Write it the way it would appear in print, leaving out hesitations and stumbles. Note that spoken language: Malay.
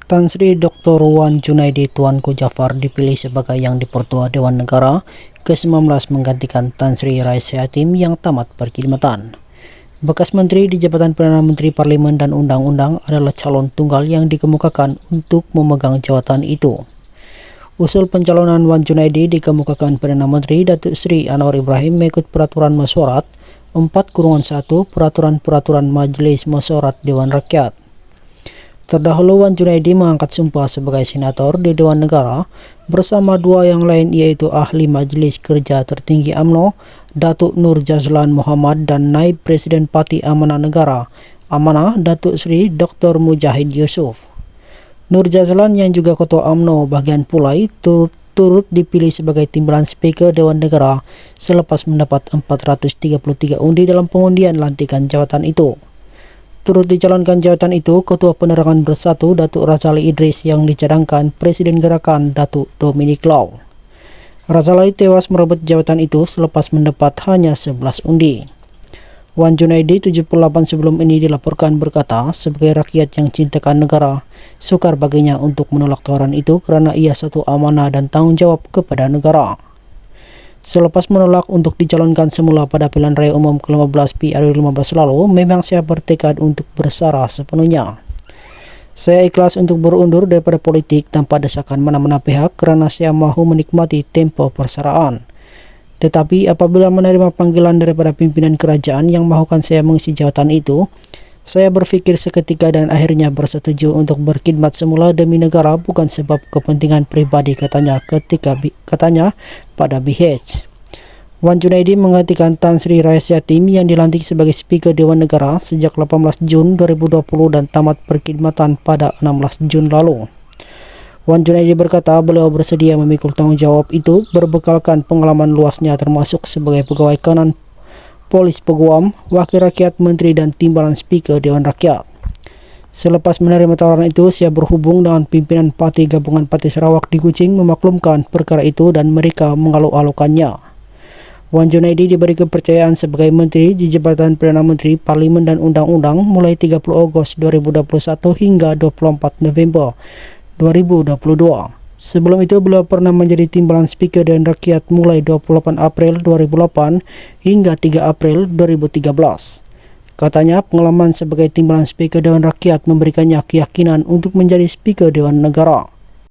Tan Sri Dr. Wan Junaidi Tuanku Jafar dipilih sebagai yang dipertua Dewan Negara ke-19 menggantikan Tan Sri Raisa Yatim yang tamat perkhidmatan. Bekas Menteri di Jabatan Perdana Menteri Parlimen dan Undang-Undang adalah calon tunggal yang dikemukakan untuk memegang jawatan itu. Usul pencalonan Wan Junaidi dikemukakan Perdana Menteri Datuk Seri Anwar Ibrahim mengikut Peraturan Mesyuarat 4-1 Peraturan Majelis Mesyuarat Dewan Rakyat. Terdahulu Wan Junaidi mengangkat sumpah sebagai senator di Dewan Negara bersama dua yang lain, yaitu Ahli Majelis Kerja Tertinggi UMNO Datuk Nur Jazlan Muhammad dan Naib Presiden Parti Amanah Negara Amanah Datuk Seri Dr. Mujahid Yusof. Nur Jazlan yang juga Ketua UMNO bagian Pulai turut dipilih sebagai timbalan Speaker Dewan Negara selepas mendapat 433 undi dalam pengundian lantikan jawatan itu. Turut dicalonkan jawatan itu Ketua Penerangan Bersatu Datuk Razali Idris yang dicadangkan Presiden Gerakan Datuk Dominic Lau. Razali tewas merebut jawatan itu selepas mendapat hanya 11 undi. Wan Junaidi 78 sebelum ini dilaporkan berkata sebagai rakyat yang cintakan negara, sukar baginya untuk menolak tawaran itu kerana ia satu amanah dan tanggung jawab kepada negara. Selepas menolak untuk dicalonkan semula pada pilihan raya umum ke-15 PRU15 lalu, memang saya bertekad untuk bersara sepenuhnya. Saya ikhlas untuk berundur daripada politik tanpa desakan mana-mana pihak kerana saya mahu menikmati tempo persaraan. Tetapi apabila menerima panggilan daripada pimpinan kerajaan yang mahukan saya mengisi jawatan itu, saya berfikir seketika dan akhirnya bersetuju untuk berkhidmat semula demi negara bukan sebab kepentingan pribadi, katanya pada BH. Wan Junaidi menggantikan Tan Sri Raisa Yatim yang dilantik sebagai Speaker Dewan Negara sejak 18 Jun 2020 dan tamat perkhidmatan pada 16 Jun lalu. Wan Junaidi berkata beliau bersedia memikul tanggungjawab itu berbekalkan pengalaman luasnya termasuk sebagai pegawai kanan Polis Peguam, Wakil Rakyat, Menteri dan Timbalan Speaker Dewan Rakyat. Selepas menerima tawaran itu, saya berhubung dengan pimpinan Parti Gabungan Parti Sarawak di Kuching memaklumkan perkara itu dan mereka mengaluk-alukannya. Wan Junaidi diberi kepercayaan sebagai Menteri di Jabatan Perdana Menteri Parlimen dan Undang-Undang mulai 30 Ogos 2021 hingga 24 November 2022. Sebelum itu beliau pernah menjadi timbalan Speaker Dewan Rakyat mulai 28 April 2008 hingga 3 April 2013. Katanya pengalaman sebagai timbalan Speaker Dewan Rakyat memberikannya keyakinan untuk menjadi Speaker Dewan Negara.